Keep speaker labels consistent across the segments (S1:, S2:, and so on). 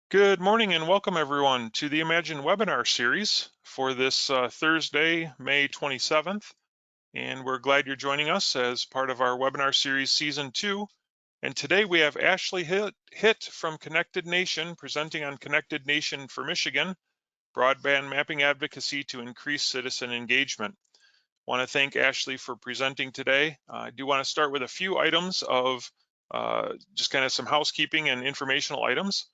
S1: Good morning and welcome everyone to the IMAGIN Webinar Series for this Thursday, May 27th. And we're glad you're joining us as part of our webinar series season 2. And today we have Ashley Hitt from Connected Nation presenting on Connected Nation for Michigan, Broadband Mapping Advocacy to Increase Citizen Engagement. I want to thank Ashley for presenting today. I do want to start with a few items of just kind of some housekeeping and informational items.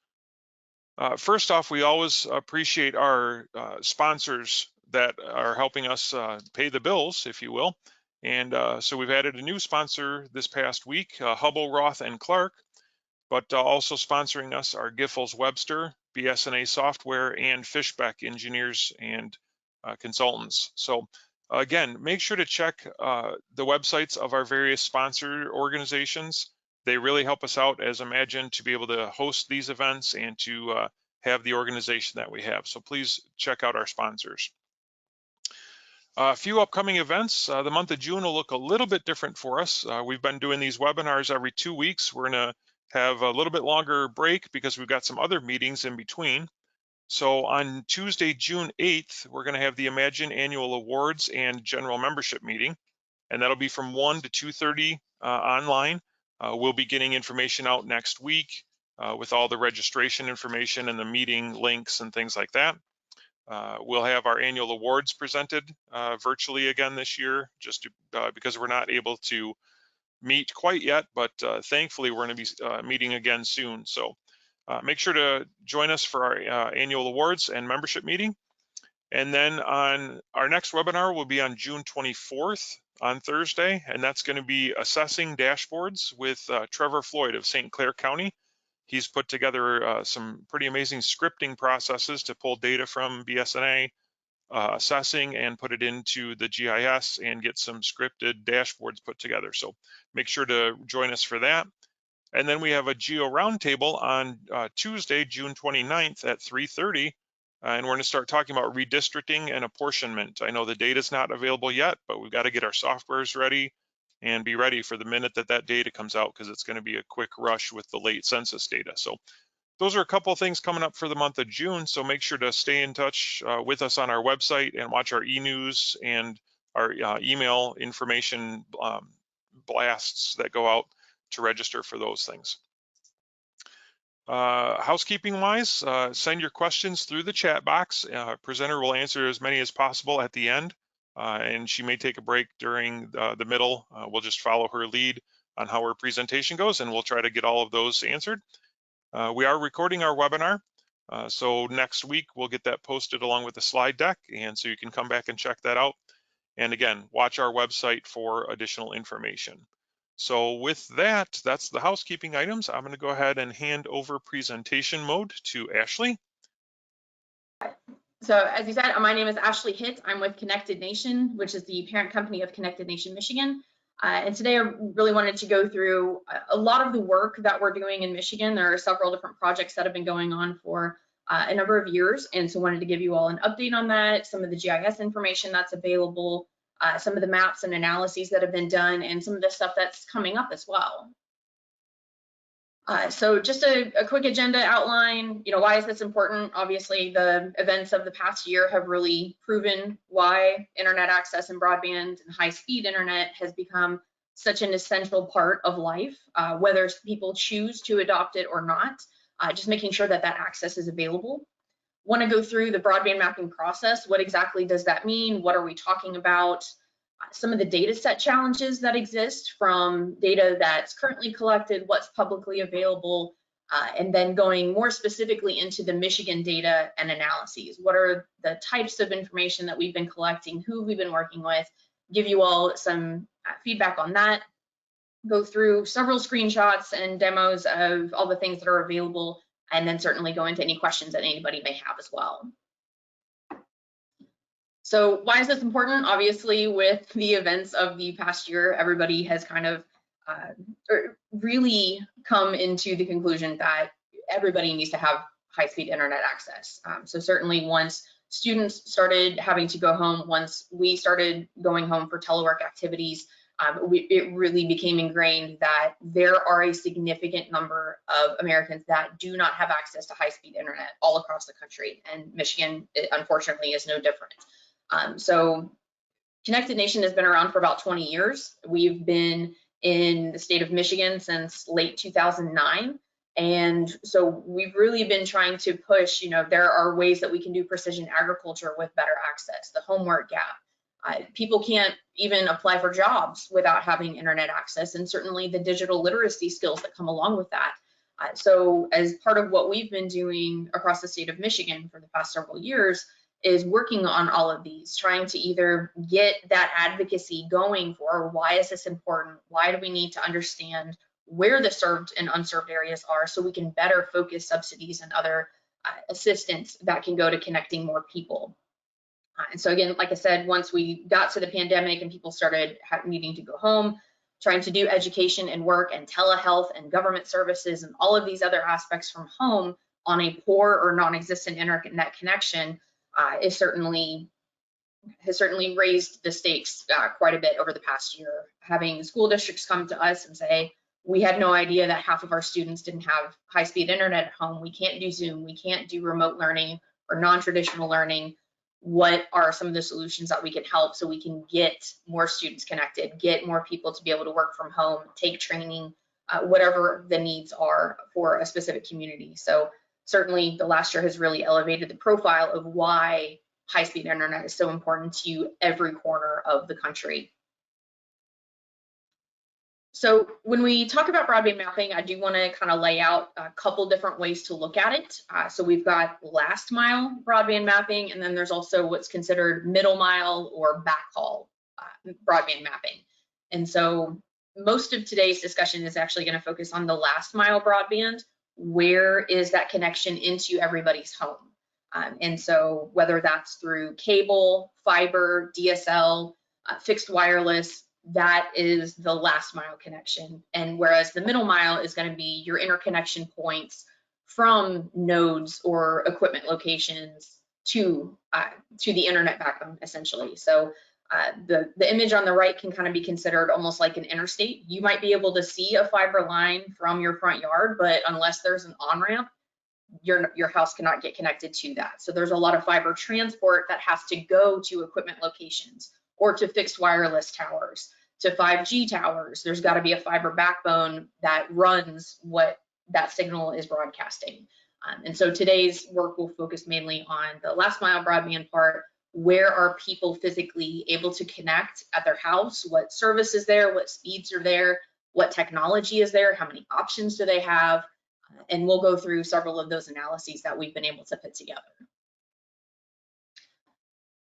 S1: First off, we always appreciate our sponsors that are helping us pay the bills, if you will. And so we've added a new sponsor this past week, Hubble, Roth, and Clark, but also sponsoring us are Giffords Webster, BSNA Software, and Fishbeck Engineers and Consultants. So again, make sure to check the websites of our various sponsor organizations. They really help us out as IMAGIN to be able to host these events and to have the organization that we have. So please check out our sponsors. A few upcoming events. The month of June will look a little bit different for us. We've been doing these webinars every 2 weeks. We're gonna have a little bit longer break because we've got some other meetings in between. So on Tuesday, June 8th, we're gonna have the IMAGIN Annual Awards and General Membership Meeting. And that'll be from 1 to 2:30 online. We'll be getting information out next week with all the registration information and the meeting links and things like that. We'll have our annual awards presented virtually again this year, just because we're not able to meet quite yet, but thankfully we're going to be meeting again soon. So make sure to join us for our annual awards and membership meeting. And then on our next webinar will be on June 24th on Thursday, and that's going to be assessing dashboards with Trevor Floyd of St. Clair County. He's put together some pretty amazing scripting processes to pull data from BSNA, assessing and put it into the GIS and get some scripted dashboards put together. So make sure to join us for that. And then we have a Geo Roundtable on Tuesday, June 29th at 3:30. And we're going to start talking about redistricting and apportionment. I know the data is not available yet, but we've got to get our softwares ready and be ready for the minute that that data comes out, because it's going to be a quick rush with the late census data. So those are a couple of things coming up for the month of June. So make sure to stay in touch with us on our website and watch our e-news and our email information blasts that go out to register for those things. Housekeeping wise, send your questions through the chat box. Presenter will answer as many as possible at the end, and she may take a break during the middle. We'll just follow her lead on how her presentation goes, and we'll try to get all of those answered. We are recording our webinar, so next week we'll get that posted along with the slide deck, and so you can come back and check that out. And again, watch our website for additional information. So with that, that's the housekeeping items. I'm going to go ahead and hand over presentation mode to Ashley.
S2: So as you said, my name is Ashley Hitt. I'm with Connected Nation, which is the parent company of Connected Nation Michigan. And today I really wanted to go through a lot of the work that we're doing in Michigan. There are several different projects that have been going on for a number of years. And so wanted to give you all an update on that, some of the GIS information that's available, some of the maps and analyses that have been done, and some of the stuff that's coming up as well. So just a quick agenda outline. Why is this important? Obviously, the events of the past year have really proven why internet access and broadband and high-speed internet has become such an essential part of life, whether people choose to adopt it or not, just making sure that that access is available. Want to go through the broadband mapping process. What exactly does that mean? What are we talking about? Some of the data set challenges that exist from data that's currently collected, what's publicly available, and then going more specifically into the Michigan data and analyses. What are the types of information that we've been collecting, who we've been working with, give you all some feedback on that, go through several screenshots and demos of all the things that are available, and then certainly go into any questions that anybody may have as well. So why is this important? Obviously, with the events of the past year, everybody has kind of really come into the conclusion that everybody needs to have high-speed internet access. So certainly once students started having to go home, once we started going home for telework activities, it really became ingrained that there are a significant number of Americans that do not have access to high-speed internet all across the country, and Michigan, unfortunately, is no different. So Connected Nation has been around for about 20 years. We've been in the state of Michigan since late 2009. And so we've really been trying to push, there are ways that we can do precision agriculture with better access, the homework gap. People can't even apply for jobs without having internet access, and certainly the digital literacy skills that come along with that. So as part of what we've been doing across the state of Michigan for the past several years is working on all of these, trying to either get that advocacy going for why is this important, why do we need to understand where the served and unserved areas are so we can better focus subsidies and other assistance that can go to connecting more people. And so again, like I said, once we got to the pandemic and people started needing to go home, trying to do education and work and telehealth and government services and all of these other aspects from home on a poor or non-existent internet connection has certainly raised the stakes quite a bit over the past year. Having school districts come to us and say, we had no idea that half of our students didn't have high-speed internet at home. We can't do Zoom. We can't do remote learning or non-traditional learning. What are some of the solutions that we can help so we can get more students connected, get more people to be able to work from home, take training, whatever the needs are for a specific community. So certainly the last year has really elevated the profile of why high-speed internet is so important to every corner of the country. So when we talk about broadband mapping, I do want to kind of lay out a couple different ways to look at it. So we've got last mile broadband mapping, and then there's also what's considered middle mile or backhaul broadband mapping. And so most of today's discussion is actually going to focus on the last mile broadband. Where is that connection into everybody's home? And so whether that's through cable, fiber, DSL, fixed wireless, that is the last mile connection. And whereas the middle mile is going to be your interconnection points from nodes or equipment locations to the internet backbone, essentially. So the image on the right can kind of be considered almost like an interstate. You might be able to see a fiber line from your front yard, but unless there's an on-ramp, your house cannot get connected to that. So there's a lot of fiber transport that has to go to equipment locations or to fixed wireless towers, to 5G towers. There's got to be a fiber backbone that runs what that signal is broadcasting. And so today's work will focus mainly on the last mile broadband part. Where are people physically able to connect at their house? What service is there? What speeds are there? What technology is there? How many options do they have? And we'll go through several of those analyses that we've been able to put together.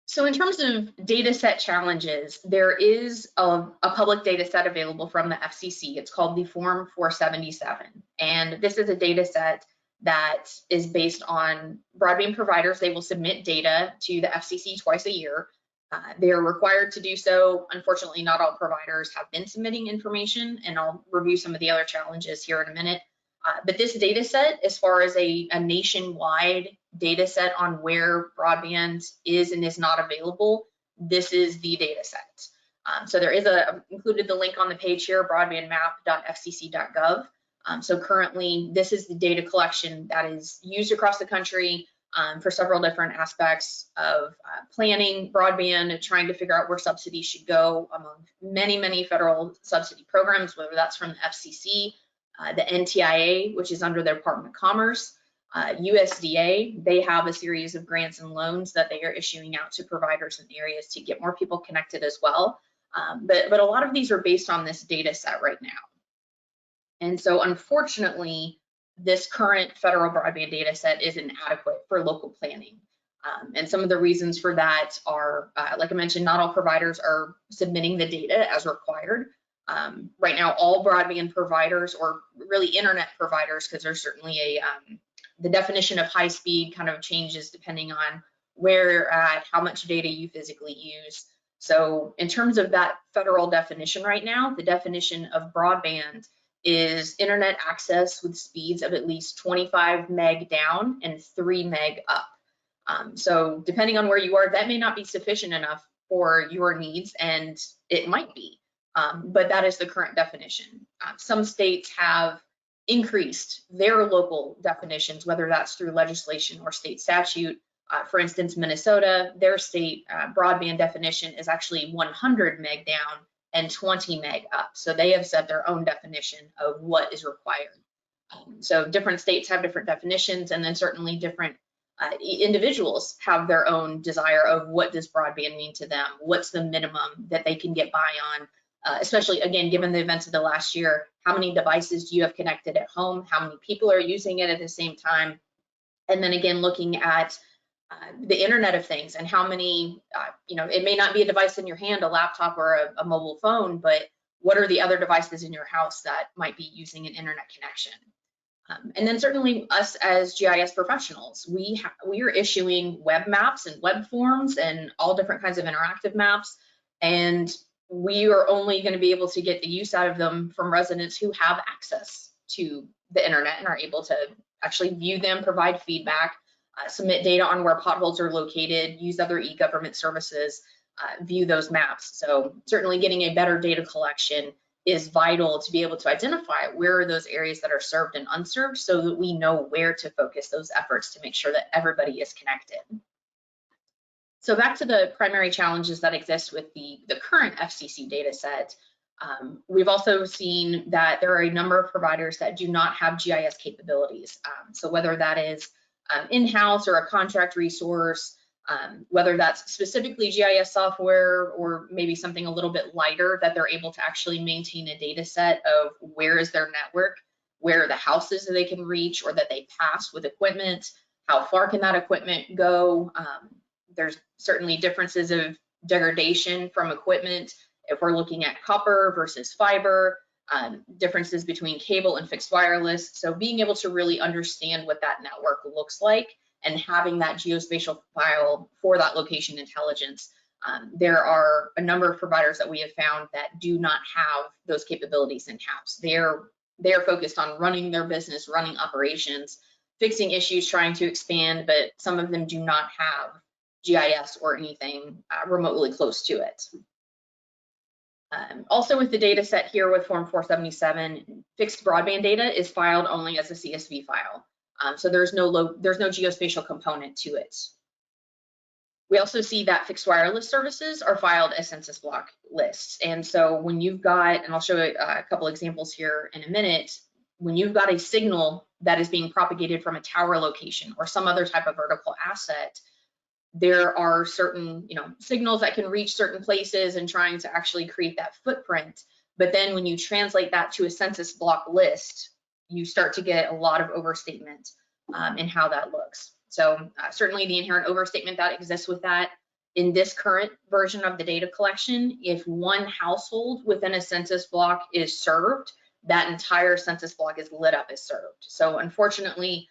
S2: So in terms of data set challenges, there is a public data set available from the FCC. It's called the Form 477. And this is a data set that is based on broadband providers. They will submit data to the FCC twice a year. They are required to do so. Unfortunately, not all providers have been submitting information, and I'll review some of the other challenges here in a minute. But this data set, as far as a nationwide data set on where broadband is and is not available, this is the data set. So there is included the link on the page here, broadbandmap.fcc.gov. So currently, this is the data collection that is used across the country for several different aspects of planning broadband, trying to figure out where subsidies should go among many, many federal subsidy programs, whether that's from the FCC, the NTIA, which is under the Department of Commerce, USDA. They have a series of grants and loans that they are issuing out to providers in areas to get more people connected as well. But a lot of these are based on this data set right now. And so unfortunately, this current federal broadband data set is inadequate for local planning. And some of the reasons for that are, like I mentioned, not all providers are submitting the data as required. Right now, all broadband providers, or really internet providers, because there's certainly the definition of high speed kind of changes depending on where you're at, how much data you physically use. So in terms of that federal definition right now, the definition of broadband is internet access with speeds of at least 25 meg down and 3 meg up. So depending on where you are, that may not be sufficient enough for your needs, and it might be. but that is the current definition. Some states have increased their local definitions, whether that's through legislation or state statute. For instance, Minnesota, their state broadband definition is actually 100 meg down and 20 meg up. So they have set their own definition of what is required. So different states have different definitions, and then certainly different individuals have their own desire of what does broadband mean to them, what's the minimum that they can get by on, especially, again, given the events of the last year. How many devices do you have connected at home? How many people are using it at the same time? And then again, looking at the Internet of Things and how many, it may not be a device in your hand, a laptop or a mobile phone, but what are the other devices in your house that might be using an internet connection? And then certainly us as GIS professionals, we are issuing web maps and web forms and all different kinds of interactive maps. And we are only going to be able to get the use out of them from residents who have access to the internet and are able to actually view them, provide feedback, submit data on where potholes are located, use other e-government services, view those maps. So certainly getting a better data collection is vital to be able to identify where are those areas that are served and unserved, so that we know where to focus those efforts to make sure that everybody is connected. So back to the primary challenges that exist with the current FCC data set. We've also seen that there are a number of providers that do not have GIS capabilities. So whether that is in-house or a contract resource, whether that's specifically GIS software or maybe something a little bit lighter, that they're able to actually maintain a data set of where is their network, where are the houses that they can reach or that they pass with equipment, how far can that equipment go. There's certainly differences of degradation from equipment if we're looking at copper versus fiber, differences between cable and fixed wireless. So being able to really understand what that network looks like and having that geospatial file for that location intelligence. There are a number of providers that we have found that do not have those capabilities in-house. They're focused on running their business, running operations, fixing issues, trying to expand, but some of them do not have GIS or anything remotely close to it. Also with the data set here with Form 477, fixed broadband data is filed only as a CSV file. So there's no geospatial component to it. We also see that fixed wireless services are filed as census block lists. And so when you've got, and I'll show you a couple examples here in a minute, when you've got a signal that is being propagated from a tower location or some other type of vertical asset, there are certain signals that can reach certain places and trying to actually create that footprint. But then when you translate that to a census block list, you start to get a lot of overstatement in how that looks. So certainly the inherent overstatement that exists with that in this current version of the data collection, if one household within a census block is served, that entire census block is lit up as served. So unfortunately,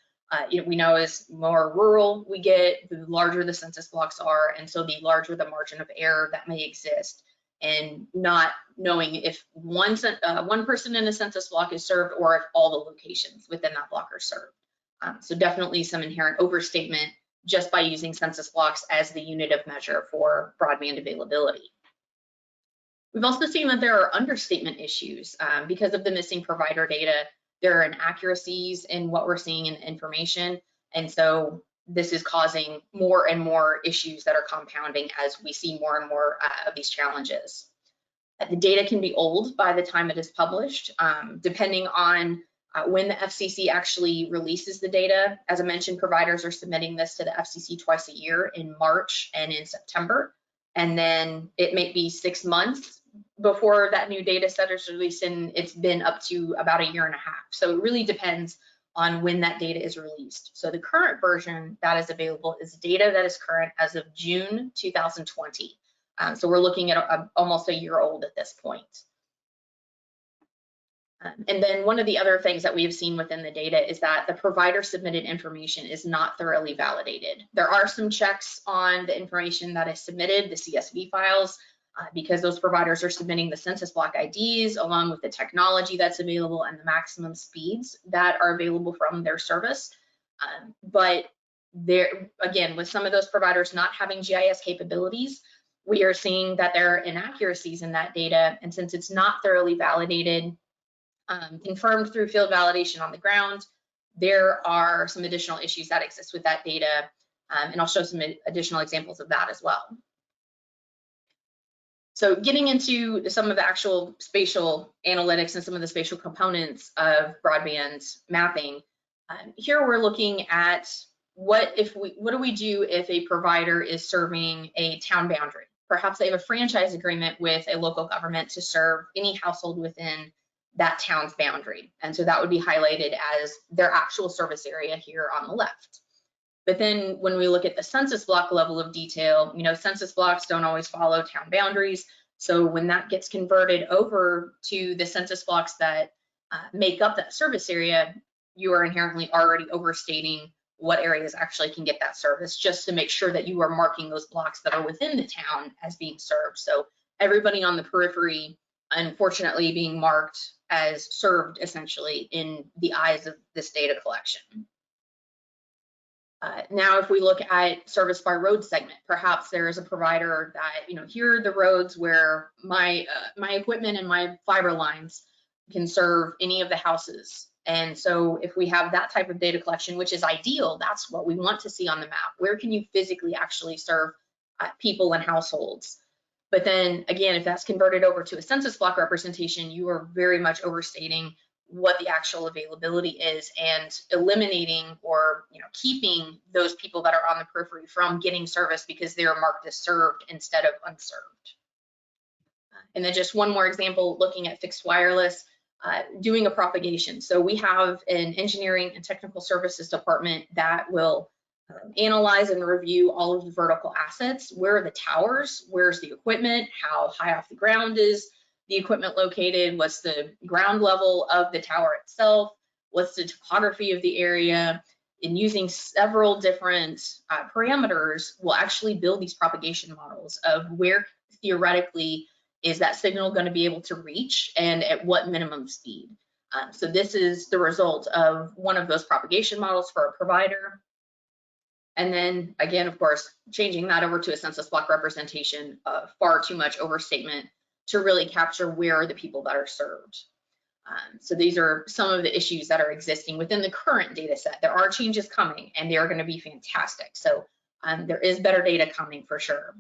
S2: we know as more rural we get, the larger the census blocks are, and so the larger the margin of error that may exist. And not knowing if one person in a census block is served or if all the locations within that block are served. So definitely some inherent overstatement just by using census blocks as the unit of measure for broadband availability. We've also seen that there are understatement issues because of the missing provider data. There are inaccuracies in what we're seeing in the information, and so this is causing more and more issues that are compounding as we see more and more of these challenges. The data can be old by the time it is published, depending on when the FCC actually releases the data. As I mentioned, providers are submitting this to the FCC twice a year, in March and in September. And then it may be 6 months before that new data set is released, and it's been up to about a year and a half. So it really depends on when that data is released. So the current version that is available is data that is current as of June 2020. So we're looking at almost a year old at this point. And then one of the other things that we have seen within the data is that the provider submitted information is not thoroughly validated. There are some checks on the information that is submitted, the CSV files, because those providers are submitting the census block IDs along with the technology that's available and the maximum speeds that are available from their service. But there, again, with some of those providers not having GIS capabilities, we are seeing that there are inaccuracies in that data, and since it's not thoroughly validated, confirmed through field validation on the ground, there are some additional issues that exist with that data, and I'll show some additional examples of that as well. So getting into some of the actual spatial analytics and some of the spatial components of broadband mapping, here we're looking at what do we do if a provider is serving a town boundary? Perhaps they have a franchise agreement with a local government to serve any household within that town's boundary. And so that would be highlighted as their actual service area here on the left. But then when we look at the census block level of detail, census blocks don't always follow town boundaries. So when that gets converted over to the census blocks that make up that service area, you are inherently already overstating what areas actually can get that service, just to make sure that you are marking those blocks that are within the town as being served. So everybody on the periphery, unfortunately, being marked as served essentially in the eyes of this data collection. Now, if we look at service by road segment, perhaps there is a provider that, here are the roads where my equipment and my fiber lines can serve any of the houses. And so if we have that type of data collection, which is ideal, that's what we want to see on the map. Where can you physically actually serve people and households? But then again, if that's converted over to a census block representation, you are very much overstating what the actual availability is and eliminating or keeping those people that are on the periphery from getting service because they're marked as served instead of unserved. And then just one more example, looking at fixed wireless, doing a propagation. So we have an engineering and technical services department that will analyze and review all of the vertical assets. Where are the towers? Where's the equipment? How high off the ground is the equipment located? What's the ground level of the tower itself? What's the topography of the area? And using several different parameters, we'll actually build these propagation models of where theoretically is that signal going to be able to reach and at what minimum speed. So this is the result of one of those propagation models for a provider. And then again, of course, changing that over to a census block representation, far too much overstatement to really capture where are the people that are served. So these are some of the issues that are existing within the current data set. There are changes coming and they are going to be fantastic. So there is better data coming for sure.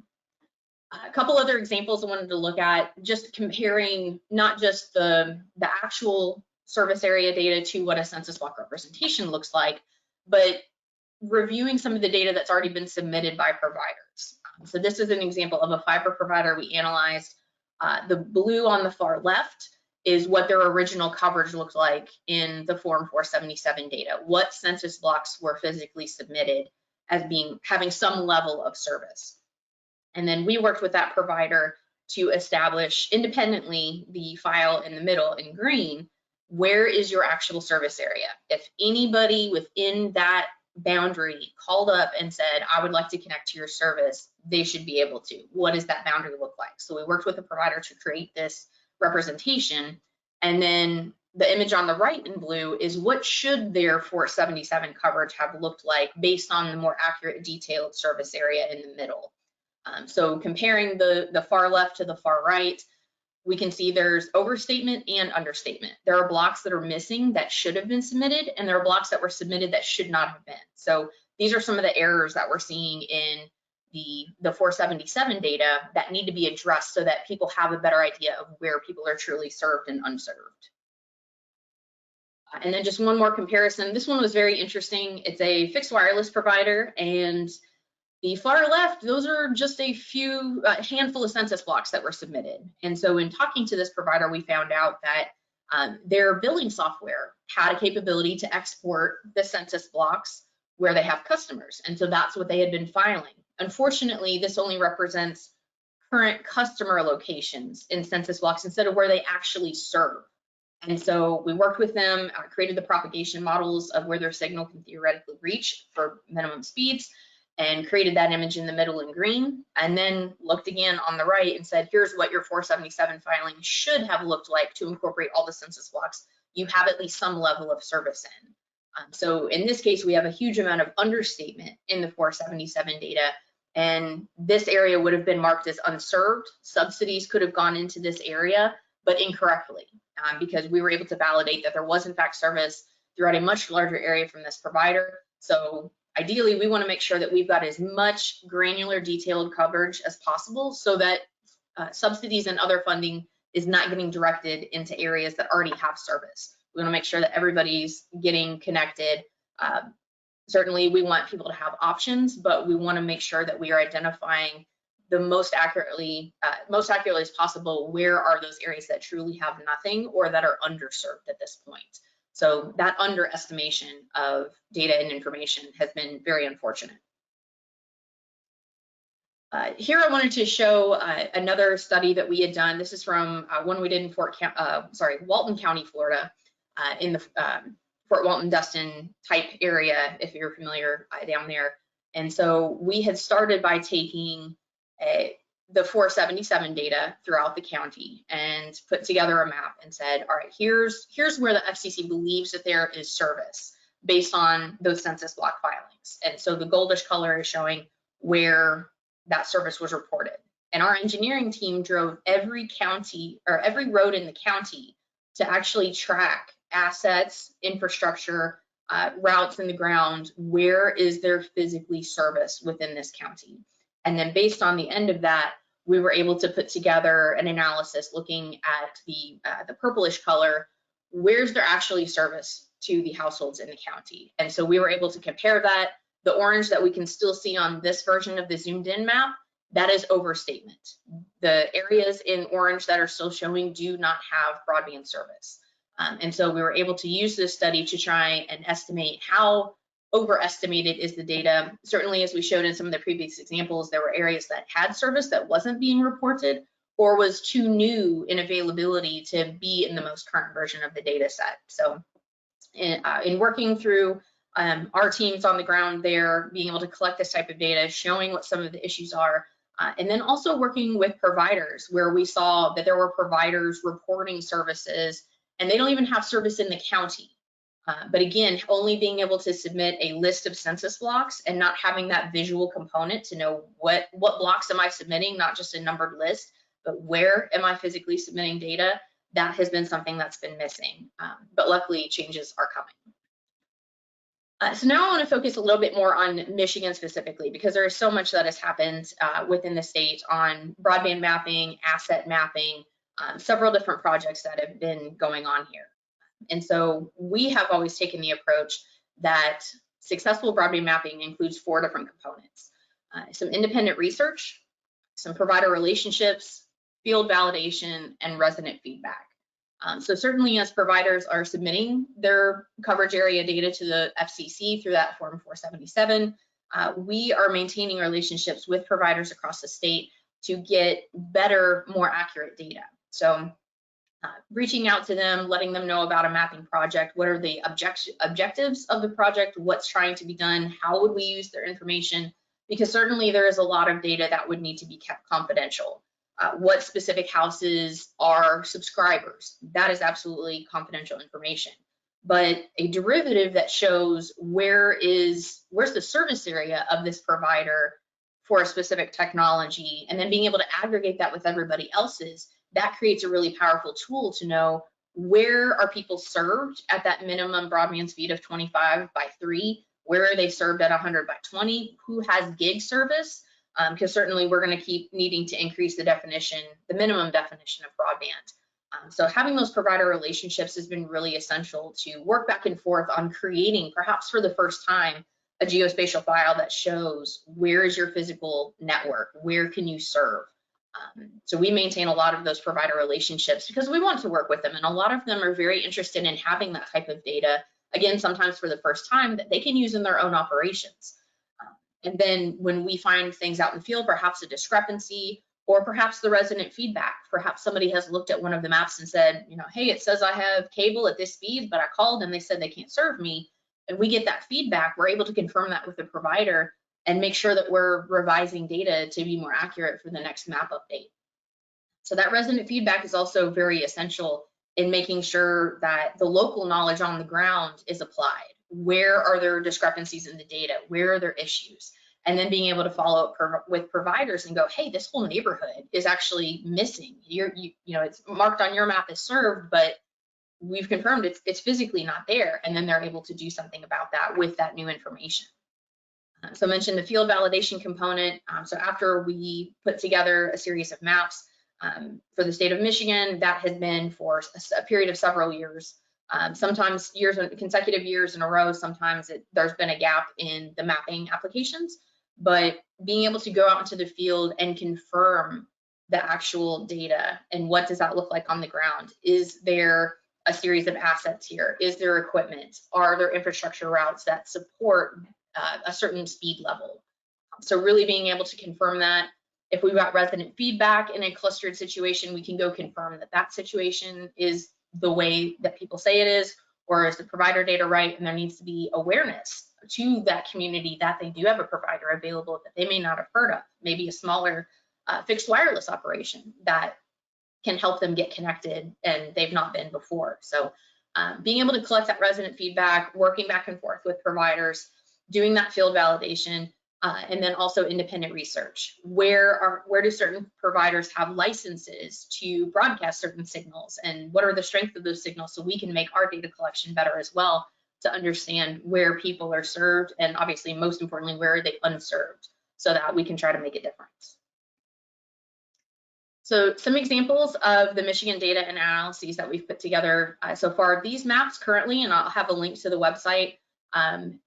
S2: A couple other examples I wanted to look at, just comparing not just the actual service area data to what a census block representation looks like, but reviewing some of the data that's already been submitted by providers. So this is an example of a fiber provider we analyzed. The blue on the far left is what their original coverage looked like in the Form 477 data. What census blocks were physically submitted as having some level of service. And then we worked with that provider to establish independently the file in the middle in green, where is your actual service area? If anybody within that boundary called up and said, I would like to connect to your service, they should be able to. What does that boundary look like? So we worked with the provider to create this representation. And then the image on the right in blue is what should their 477 coverage have looked like based on the more accurate detailed service area in the middle. So comparing the far left to the far right, we can see there's overstatement and understatement. There are blocks that are missing that should have been submitted, and there are blocks that were submitted that should not have been. So these are some of the errors that we're seeing in the 477 data that need to be addressed so that people have a better idea of where people are truly served and unserved. And then just one more comparison. This one was very interesting. It's a fixed wireless provider, and the far left, those are just a handful of census blocks that were submitted. And so in talking to this provider, we found out that their billing software had a capability to export the census blocks where they have customers. And so that's what they had been filing. Unfortunately, this only represents current customer locations in census blocks instead of where they actually serve. And so we worked with them, created the propagation models of where their signal can theoretically reach for minimum speeds, and created that image in the middle in green, and then looked again on the right and said, here's what your 477 filing should have looked like to incorporate all the census blocks you have at least some level of service in. So in this case, we have a huge amount of understatement in the 477 data, and this area would have been marked as unserved. Subsidies could have gone into this area, but incorrectly, because we were able to validate that there was in fact service throughout a much larger area from this provider. So ideally, we want to make sure that we've got as much granular, detailed coverage as possible so that subsidies and other funding is not getting directed into areas that already have service. We want to make sure that everybody's getting connected. Certainly, we want people to have options, but we want to make sure that we are identifying the most accurately as possible where are those areas that truly have nothing or that are underserved at this point. So that underestimation of data and information has been very unfortunate. Here I wanted to show another study that we had done. This is from one we did in Walton County, Florida, in the Fort Walton-Dustin type area, if you're familiar down there. And so we had started by taking the 477 data throughout the county and put together a map and said, all right, here's where the FCC believes that there is service based on those census block filings. And so the goldish color is showing where that service was reported. And our engineering team drove every county or every road in the county to actually track assets, infrastructure, routes in the ground, where is there physically service within this county. And then based on the end of that, we were able to put together an analysis looking at the purplish color, where's there actually service to the households in the county. And so we were able to compare that. The orange that we can still see on this version of the zoomed in map, that is overstatement. The areas in orange that are still showing do not have broadband service. And so we were able to use this study to try and estimate how overestimated is the data. Certainly, as we showed in some of the previous examples, there were areas that had service that wasn't being reported or was too new in availability to be in the most current version of the data set. So in working through our teams on the ground there, being able to collect this type of data, showing what some of the issues are, and then also working with providers where we saw that there were providers reporting services and they don't even have service in the county. But again, only being able to submit a list of census blocks and not having that visual component to know what blocks am I submitting, not just a numbered list, but where am I physically submitting data, that has been something that's been missing. But luckily, changes are coming. So now I want to focus a little bit more on Michigan specifically, because there is so much that has happened within the state on broadband mapping, asset mapping, several different projects that have been going on here. And so we have always taken the approach that successful broadband mapping includes 4 different components: some independent research, some provider relationships, field validation, and resident feedback. So certainly as providers are submitting their coverage area data to the FCC through that Form 477, we are maintaining relationships with providers across the state to get better, more accurate data. So reaching out to them, letting them know about a mapping project, what are the objectives of the project, what's trying to be done, how would we use their information, because certainly there is a lot of data that would need to be kept confidential. What specific houses are subscribers, that is absolutely confidential information. But a derivative that shows where's the service area of this provider for a specific technology, and then being able to aggregate that with everybody else's, that creates a really powerful tool to know where are people served at that minimum broadband speed of 25 by 3, where are they served at 100 by 20, who has gig service, because certainly we're going to keep needing to increase the minimum definition of broadband. So having those provider relationships has been really essential to work back and forth on creating, perhaps for the first time, a geospatial file that shows where is your physical network, where can you serve. So we maintain a lot of those provider relationships because we want to work with them, and a lot of them are very interested in having that type of data, again, sometimes for the first time, that they can use in their own operations. And then when we find things out in the field, perhaps a discrepancy or perhaps the resident feedback, perhaps somebody has looked at one of the maps and said, hey, it says I have cable at this speed, but I called and they said they can't serve me. And we get that feedback, we're able to confirm that with the provider and make sure that we're revising data to be more accurate for the next map update. So that resident feedback is also very essential in making sure that the local knowledge on the ground is applied. Where are there discrepancies in the data? Where are there issues? and then being able to follow up with providers and go, hey, this whole neighborhood is actually missing. You know, it's marked on your map as served, but we've confirmed it's physically not there, and then they're able to do something about that with that new information. So I mentioned the field validation component. So after we put together a series of maps for the state of Michigan, that has been for a period of several years, sometimes consecutive years in a row. Sometimes there's been a gap in the mapping applications, but being able to go out into the field and confirm the actual data and what does that look like on the ground. Is there a series of assets here? Is there equipment? Are there infrastructure routes that support a certain speed level? So really being able to confirm that. If we've got resident feedback in a clustered situation, we can go confirm that that situation is the way that people say it is, or is the provider data right? And there needs to be awareness to that community that they do have a provider available that they may not have heard of, maybe a smaller fixed wireless operation that can help them get connected and they've not been before. So being able to collect that resident feedback, working back and forth with providers, doing that field validation, and then also independent research. Where do certain providers have licenses to broadcast certain signals, and what are the strengths of those signals, so we can make our data collection better as well to understand where people are served, and obviously most importantly, where are they unserved, so that we can try to make a difference. So some examples of the Michigan data and analyses that we've put together so far. These maps currently, and I'll have a link to the website,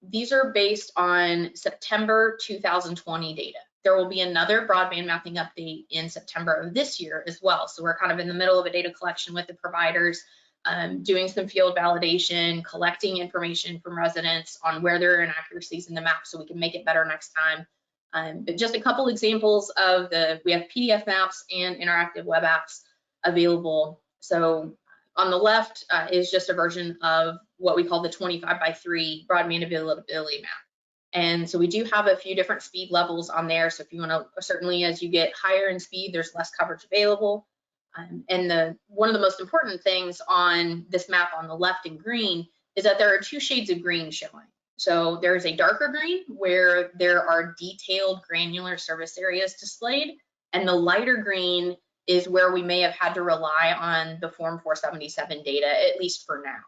S2: these are based on September 2020 data. There will be another broadband mapping update in September of this year as well. So we're kind of in the middle of a data collection with the providers, doing some field validation, collecting information from residents on where there are inaccuracies in the map so we can make it better next time. But just a couple examples of we have PDF maps and interactive web apps available. So on the left is just a version of what we call the 25x3 broadband availability map. And so we do have a few different speed levels on there. So if you want to, certainly as you get higher in speed, there's less coverage available. And one of the most important things on this map on the left in green is that there are two shades of green showing. So there's a darker green where there are detailed granular service areas displayed, and the lighter green is where we may have had to rely on the Form 477 data, at least for now.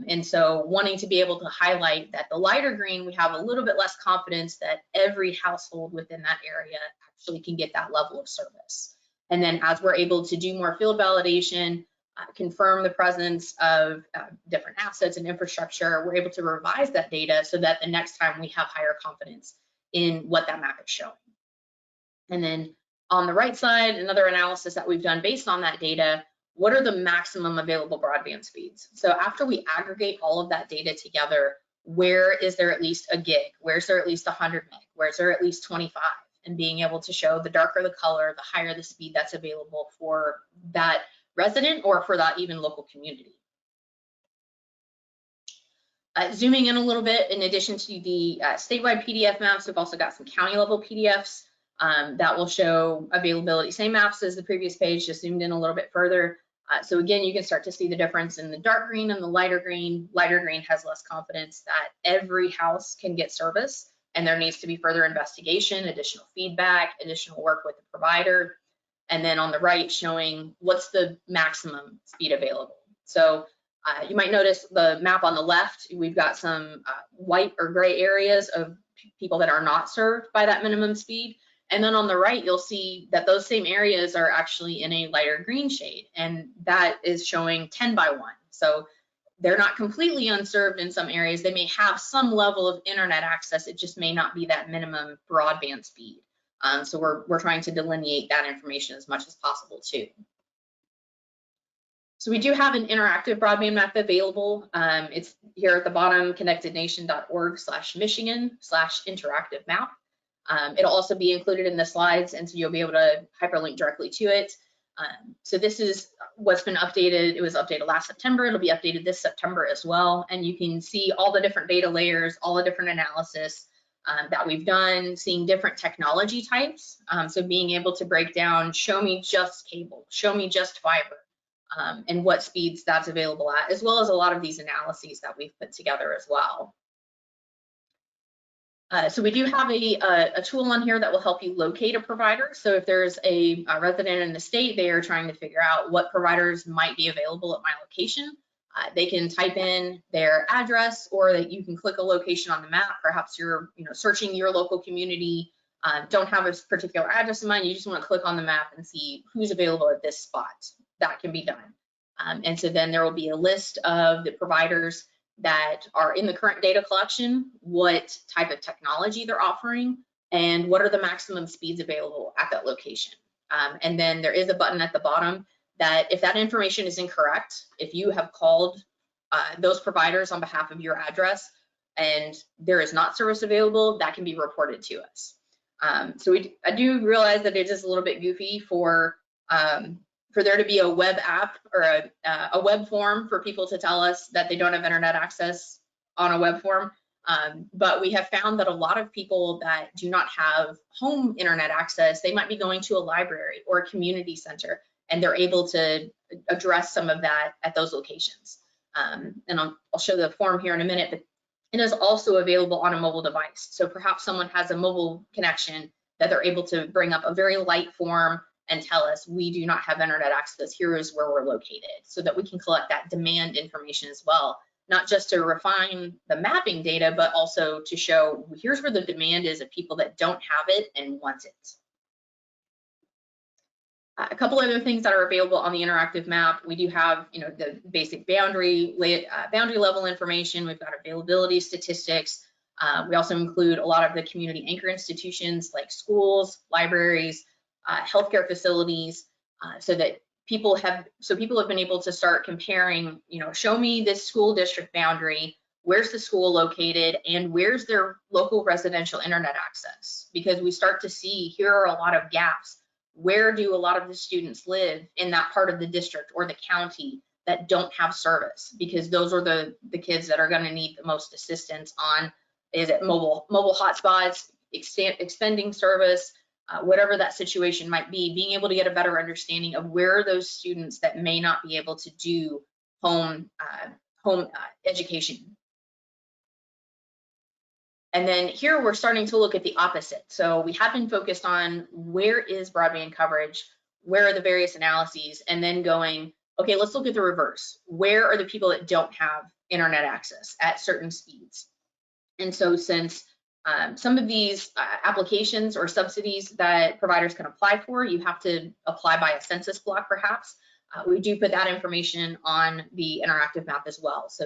S2: And so wanting to be able to highlight that the lighter green, we have a little bit less confidence that every household within that area actually can get that level of service. And then as we're able to do more field validation, confirm the presence of different assets and infrastructure, we're able to revise that data so that the next time we have higher confidence in what that map is showing. And then on the right side, another analysis that we've done based on that data, what are the maximum available broadband speeds? So after we aggregate all of that data together, where is there at least a gig? Where's there at least 100 meg? Where's there at least 25? And being able to show the darker the color, the higher the speed that's available for that resident or for that even local community. Zooming in a little bit, in addition to the statewide PDF maps, we've also got some county level PDFs that will show availability. Same maps as the previous page, just zoomed in a little bit further. So again, you can start to see the difference in the dark green and the lighter green. Lighter green has less confidence that every house can get service, and there needs to be further investigation, additional feedback, additional work with the provider. And then on the right, showing what's the maximum speed available. So you might notice the map on the left, we've got some white or gray areas of people that are not served by that minimum speed. And then on the right, you'll see that those same areas are actually in a lighter green shade, and that is showing 10 by 1. So they're not completely unserved in some areas. They may have some level of internet access. It just may not be that minimum broadband speed. So we're trying to delineate that information as much as possible too. So we do have an interactive broadband map available. It's here at the bottom, connectednation.org/Michigan/interactive map. It'll also be included in the slides, and so you'll be able to hyperlink directly to it. So this is what's been updated. It was updated last September. It'll be updated this September as well. And you can see all the different data layers, all the different analysis that we've done, seeing different technology types. So being able to break down, show me just cable, show me just fiber, and what speeds that's available at, as well as a lot of these analyses that we've put together as well. So we do have a tool on here that will help you locate a provider. So if there's a resident in the state, they are trying to figure out what providers might be available at my location. They can type in their address, or that you can click a location on the map. Perhaps you're searching your local community, don't have a particular address in mind. You just want to click on the map and see who's available at this spot. That can be done. And so then there will be a list of the providers that are in the current data collection, what type of technology they're offering, and what are the maximum speeds available at that location. And then there is a button at the bottom that if that information is incorrect, if you have called those providers on behalf of your address and there is not service available, that can be reported to us. So I do realize that it is a little bit goofy for there to be a web app or a web form for people to tell us that they don't have internet access on a web form. But we have found that a lot of people that do not have home internet access, they might be going to a library or a community center, and they're able to address some of that at those locations. And I'll show the form here in a minute, but it is also available on a mobile device. So perhaps someone has a mobile connection that they're able to bring up a very light form and tell us, we do not have internet access, here is where we're located, so that we can collect that demand information as well, not just to refine the mapping data, but also to show here's where the demand is of people that don't have it and want it. A couple other things that are available on the interactive map. We do have, the basic boundary level information. We've got availability statistics. We also include a lot of the community anchor institutions like schools, libraries, healthcare facilities, so that people have been able to start comparing, show me this school district boundary, where's the school located, and where's their local residential internet access, because we start to see here are a lot of gaps. Where do a lot of the students live in that part of the district or the county that don't have service? Because those are the kids that are going to need the most assistance on, is it mobile hotspots, extending service, whatever that situation might be, being able to get a better understanding of where are those students that may not be able to do home education. And then here we're starting to look at the opposite. So we have been focused on where is broadband coverage, where are the various analyses, and then going, okay, let's look at the reverse. Where are the people that don't have internet access at certain speeds? And so since some of these applications or subsidies that providers can apply for, you have to apply by a census block perhaps. We do put that information on the interactive map as well. So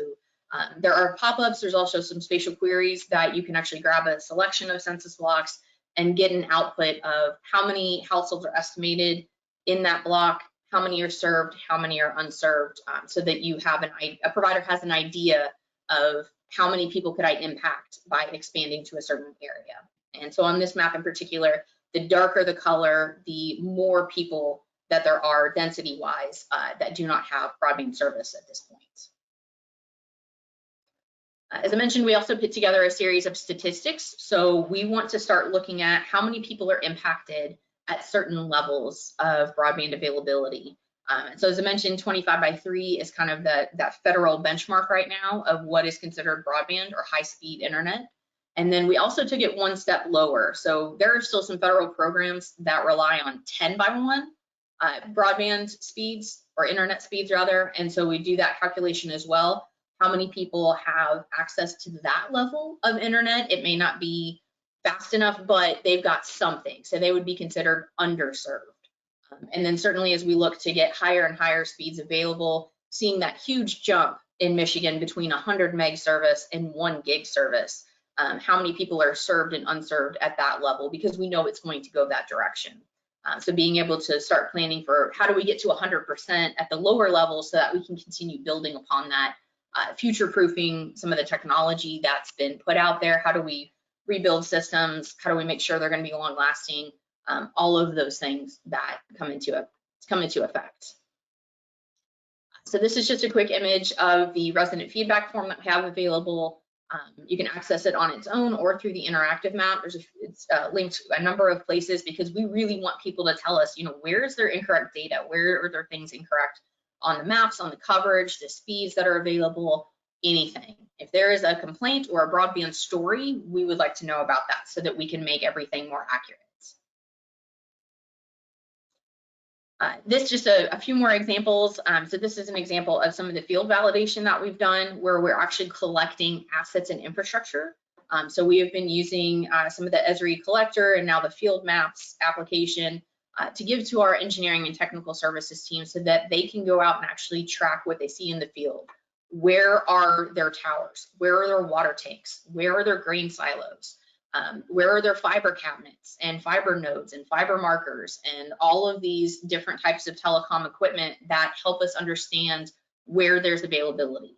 S2: there are pop-ups, there's also some spatial queries that you can actually grab a selection of census blocks and get an output of how many households are estimated in that block, how many are served, how many are unserved, so that you have a provider has an idea of how many people could I impact by expanding to a certain area. And so on this map in particular, the darker the color, the more people that there are density-wise that do not have broadband service at this point. As I mentioned, we also put together a series of statistics. So we want to start looking at how many people are impacted at certain levels of broadband availability. So as I mentioned, 25/3 is kind of that federal benchmark right now of what is considered broadband or high-speed internet. And then we also took it one step lower. So there are still some federal programs that rely on 10/1 broadband speeds, or internet speeds rather. And so we do that calculation as well. How many people have access to that level of internet? It may not be fast enough, but they've got something. So they would be considered underserved. And then certainly as we look to get higher and higher speeds available, seeing that huge jump in Michigan between 100 meg service and 1 gig service, how many people are served and unserved at that level, because we know it's going to go that direction. So being able to start planning for how do we get to 100% at the lower level so that we can continue building upon that, future-proofing some of the technology that's been put out there. How do we rebuild systems? How do we make sure they're going to be long-lasting? All of those things that come into effect. So this is just a quick image of the resident feedback form that we have available. You can access it on its own or through the interactive map. It's linked to a number of places because we really want people to tell us, where is their incorrect data? Where are there things incorrect on the maps, on the coverage, the speeds that are available, anything. If there is a complaint or a broadband story, we would like to know about that so that we can make everything more accurate. This just a few more examples. So this is an example of some of the field validation that we've done where we're actually collecting assets and infrastructure. So we have been using some of the Esri collector and now the field maps application to give to our engineering and technical services team so that they can go out and actually track what they see in the field. Where are their towers? Where are their water tanks? Where are their grain silos? Where are their fiber cabinets and fiber nodes and fiber markers and all of these different types of telecom equipment that help us understand where there's availability.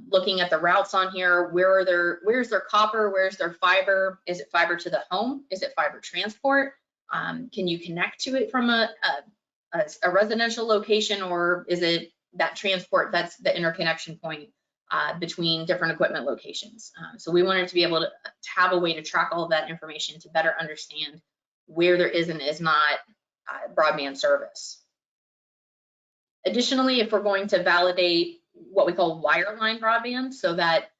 S2: Looking at the routes on here, where's their copper, where's their fiber? Is it fiber to the home? Is it fiber transport? Can you connect to it from a residential location, or is it that transport that's the interconnection point between different equipment locations? So we wanted to be able to have a way to track all of that information to better understand where there is and is not broadband service. Additionally, if we're going to validate what we call wireline broadband, so that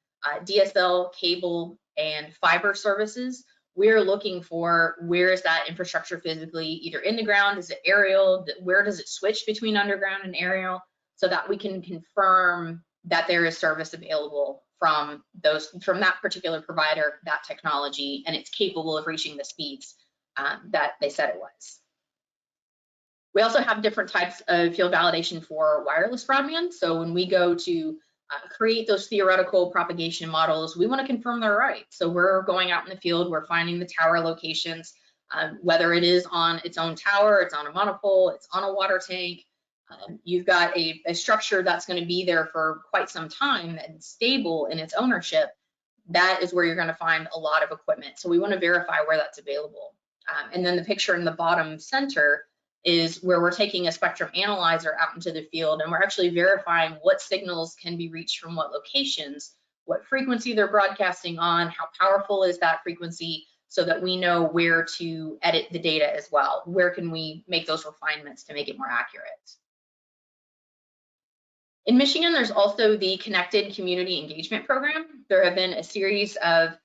S2: DSL, cable, and fiber services, we're looking for where is that infrastructure physically, either in the ground, is it aerial, where does it switch between underground and aerial, so that we can confirm that there is service available from that particular provider, that technology, and it's capable of reaching the speeds that they said it was. We also have different types of field validation for wireless broadband. So when we go to create those theoretical propagation models, we want to confirm they're right. So we're going out in the field, we're finding the tower locations, whether it is on its own tower, it's on a monopole, it's on a water tank. You've got a structure that's going to be there for quite some time and stable in its ownership. That is where you're going to find a lot of equipment. So we want to verify where that's available. And then the picture in the bottom center is where we're taking a spectrum analyzer out into the field, and we're actually verifying what signals can be reached from what locations, what frequency they're broadcasting on, how powerful is that frequency, so that we know where to edit the data as well. Where can we make those refinements to make it more accurate? In Michigan, there's also the Connected Community Engagement Program. There have been a series of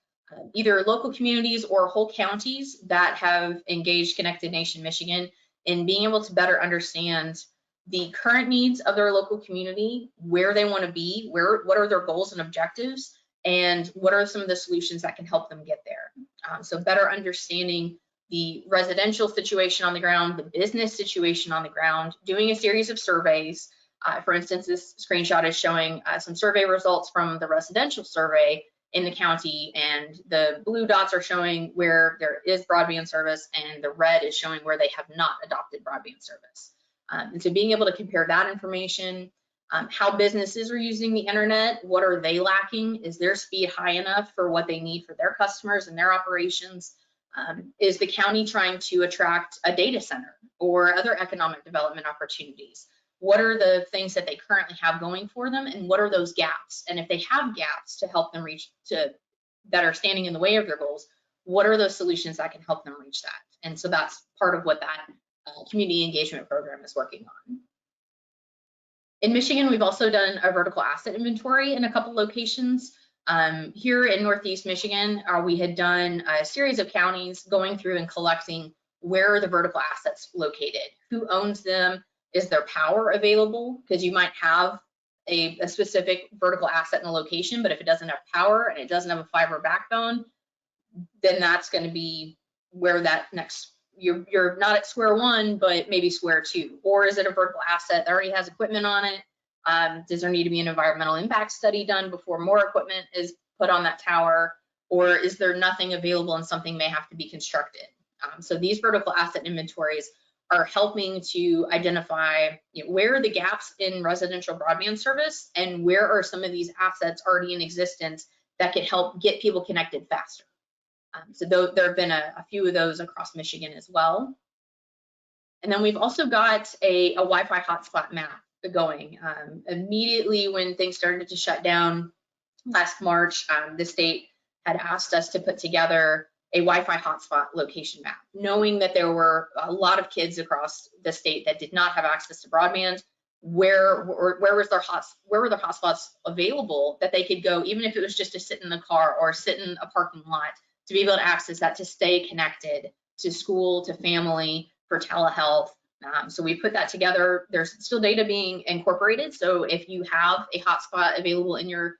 S2: either local communities or whole counties that have engaged Connected Nation Michigan in being able to better understand the current needs of their local community, where they want to be, what are their goals and objectives, and what are some of the solutions that can help them get there. So better understanding the residential situation on the ground, the business situation on the ground, doing a series of surveys. For instance, this screenshot is showing some survey results from the residential survey in the county, and the blue dots are showing where there is broadband service, and the red is showing where they have not adopted broadband service. And so being able to compare that information, how businesses are using the internet, what are they lacking? Is their speed high enough for what they need for their customers and their operations? Is the county trying to attract a data center or other economic development opportunities? What are the things that they currently have going for them, and what are those gaps? And if they have gaps to help them reach that are standing in the way of their goals, what are those solutions that can help them reach that? And so that's part of what that community engagement program is working on. In Michigan, we've also done a vertical asset inventory in a couple locations. Here in Northeast Michigan, we had done a series of counties going through and collecting where are the vertical assets located, who owns them, is there power available? Because you might have a specific vertical asset in a location, but if it doesn't have power and it doesn't have a fiber backbone, then that's going to be where that next, you're not at square one, but maybe square two. Or is it a vertical asset that already has equipment on it? Does there need to be an environmental impact study done before more equipment is put on that tower? Or is there nothing available and something may have to be constructed? So these vertical asset inventories are helping to identify where are the gaps in residential broadband service, and where are some of these assets already in existence that could help get people connected faster. So there have been a few of those across Michigan as well. And then we've also got a Wi-Fi hotspot map going. Immediately when things started to shut down last March, the state had asked us to put together a Wi-Fi hotspot location map, knowing that there were a lot of kids across the state that did not have access to broadband. where were their hotspots available that they could go, even if it was just to sit in the car or sit in a parking lot, to be able to access that, to stay connected to school, to family, for telehealth. So we put that together. There's still data being incorporated. So if you have a hotspot available in your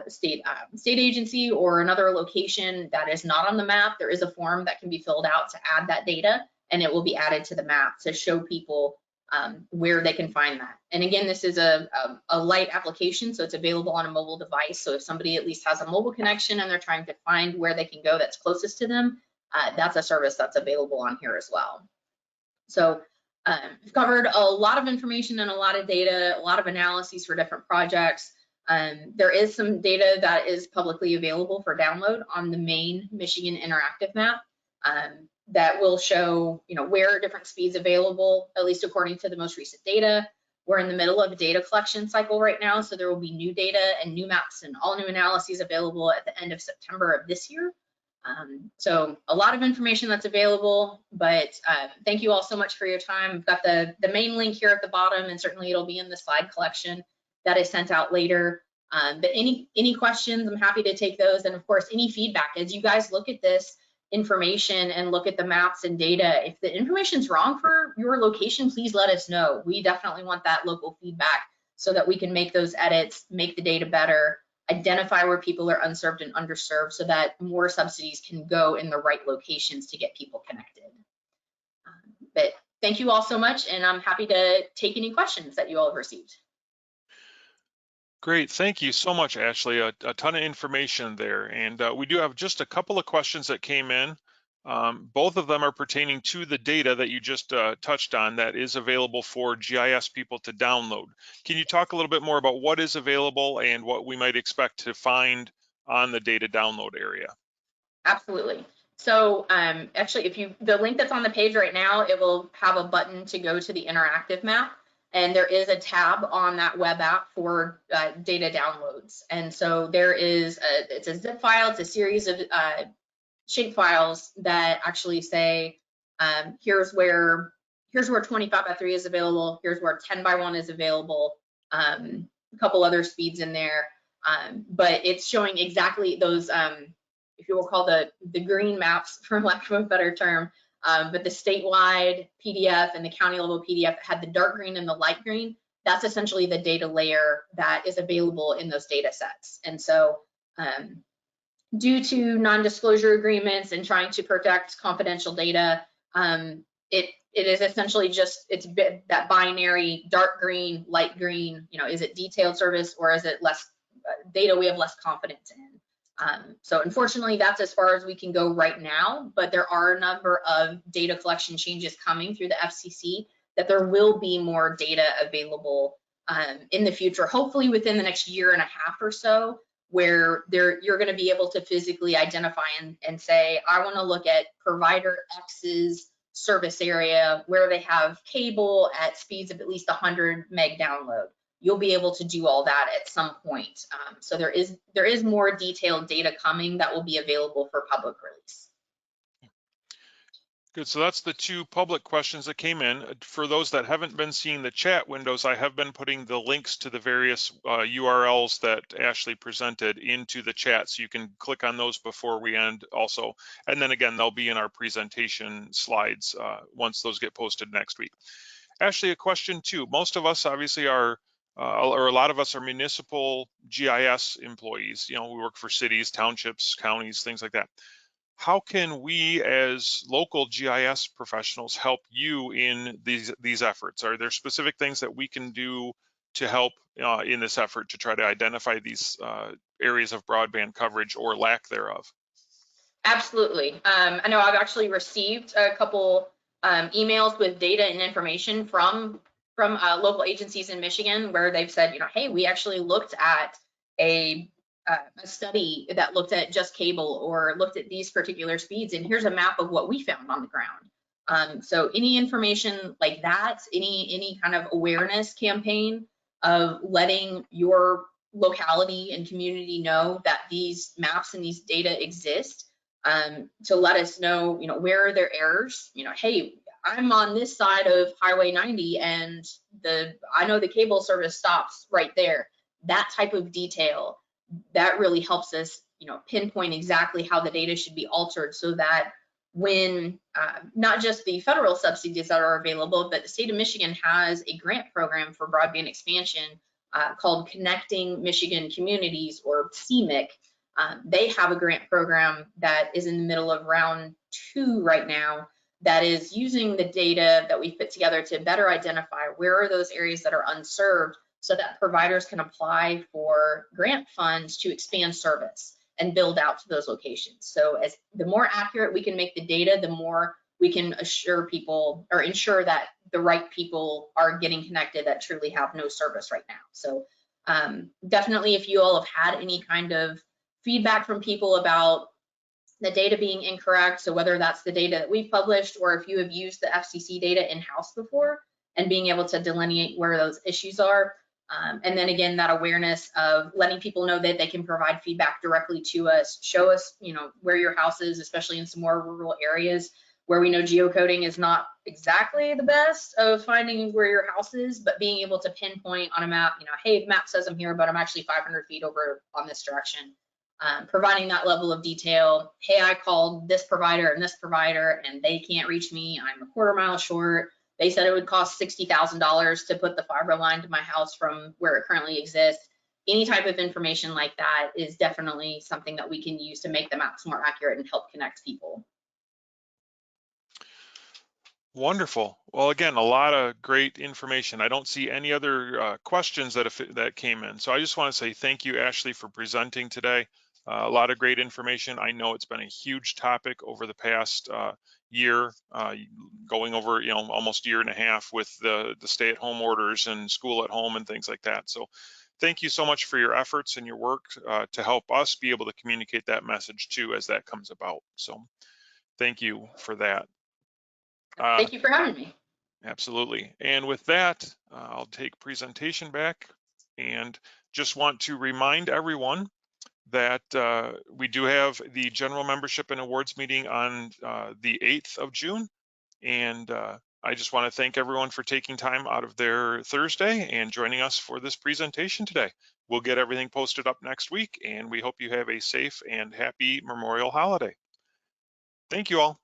S2: state agency or another location that is not on the map, there is a form that can be filled out to add that data, and it will be added to the map to show people where they can find that. And again, this is a light application, so it's available on a mobile device. So if somebody at least has a mobile connection and they're trying to find where they can go that's closest to them, that's a service that's available on here as well. So we've covered a lot of information and a lot of data, a lot of analyses for different projects. There is some data that is publicly available for download on the main Michigan interactive map that will show, where are different speeds available, at least according to the most recent data. We're in the middle of a data collection cycle right now, so there will be new data and new maps and all new analyses available at the end of September of this year. So a lot of information that's available, but thank you all so much for your time. I've got the main link here at the bottom, and certainly it'll be in the slide collection that is sent out later. But any questions, I'm happy to take those. And of course, any feedback as you guys look at this information and look at the maps and data. If the information's wrong for your location, please let us know. We definitely want that local feedback so that we can make those edits, make the data better, identify where people are unserved and underserved so that more subsidies can go in the right locations to get people connected. But thank you all so much, and I'm happy to take any questions that you all have received.
S1: Great, thank you so much, Ashley. A ton of information there, and we do have just a couple of questions that came in. Both of them are pertaining to the data that you just touched on that is available for GIS people to download. Can you talk a little bit more about what is available and what we might expect to find on the data download area?
S2: Absolutely. So actually, the link that's on the page right now, it will have a button to go to the interactive map. And there is a tab on that web app for data downloads. And so it's a zip file, it's a series of shape files that actually say, here's where 25x3 is available, here's where 10x1 is available, a couple other speeds in there. But it's showing exactly those, if you will call the green maps, for lack of a better term, but the statewide PDF and the county level PDF had the dark green and the light green. That's essentially the data layer that is available in those data sets. And so due to non-disclosure agreements and trying to protect confidential data, it is essentially just, it's that binary dark green, light green, is it detailed service or is it less data we have less confidence in? So unfortunately, that's as far as we can go right now, but there are a number of data collection changes coming through the FCC that there will be more data available in the future, hopefully within the next year and a half or so, where you're going to be able to physically identify and say, I want to look at provider X's service area where they have cable at speeds of at least 100 meg download. You'll be able to do all that at some point. So there is more detailed data coming that will be available for public release.
S1: Good, so that's the two public questions that came in. For those that haven't been seeing the chat windows, I have been putting the links to the various URLs that Ashley presented into the chat, so you can click on those before we end also. And then again, they'll be in our presentation slides once those get posted next week. Ashley, a question too. Most of us obviously are or a lot of us are municipal GIS employees. We work for cities, townships, counties, things like that. How can we as local GIS professionals help you in these efforts? Are there specific things that we can do to help in this effort to try to identify these areas of broadband coverage or lack thereof?
S2: Absolutely. I know I've actually received a couple emails with data and information from local agencies in Michigan where they've said, hey, we actually looked at a study that looked at just cable or looked at these particular speeds, and here's a map of what we found on the ground. So any information like that, any kind of awareness campaign of letting your locality and community know that these maps and these data exist, to let us know, where are their errors? Hey, I'm on this side of Highway 90 and I know the cable service stops right there. That type of detail, that really helps us, pinpoint exactly how the data should be altered so that when not just the federal subsidies that are available, but the state of Michigan has a grant program for broadband expansion called Connecting Michigan Communities, or CMIC. They have a grant program that is in the middle of round 2 right now that is using the data that we've put together to better identify where are those areas that are unserved so that providers can apply for grant funds to expand service and build out to those locations. So as the more accurate we can make the data, the more we can assure people or ensure that the right people are getting connected that truly have no service right now. So definitely, if you all have had any kind of feedback from people about the data being incorrect, so whether that's the data that we've published or if you have used the FCC data in-house before and being able to delineate where those issues are. And then again, that awareness of letting people know that they can provide feedback directly to us, show us, where your house is, especially in some more rural areas where we know geocoding is not exactly the best of finding where your house is, but being able to pinpoint on a map, hey, the map says I'm here, but I'm actually 500 feet over on this direction. Providing that level of detail. Hey, I called this provider and they can't reach me. I'm a quarter mile short. They said it would cost $60,000 to put the fiber line to my house from where it currently exists. Any type of information like that is definitely something that we can use to make the maps more accurate and help connect people.
S1: Wonderful. Well, again, a lot of great information. I don't see any other questions that came in. So I just want to say thank you, Ashley, for presenting today. A lot of great information. I know it's been a huge topic over the past year, going over almost a year and a half with the stay-at-home orders and school at home and things like that. So thank you so much for your efforts and your work to help us be able to communicate that message too as that comes about. So thank you for that.
S2: Thank you for having me.
S1: Absolutely. And with that, I'll take presentation back and just want to remind everyone that we do have the general membership and awards meeting on the 8th of June. And I just want to thank everyone for taking time out of their Thursday and joining us for this presentation today. We'll get everything posted up next week, and we hope you have a safe and happy Memorial holiday. Thank you all.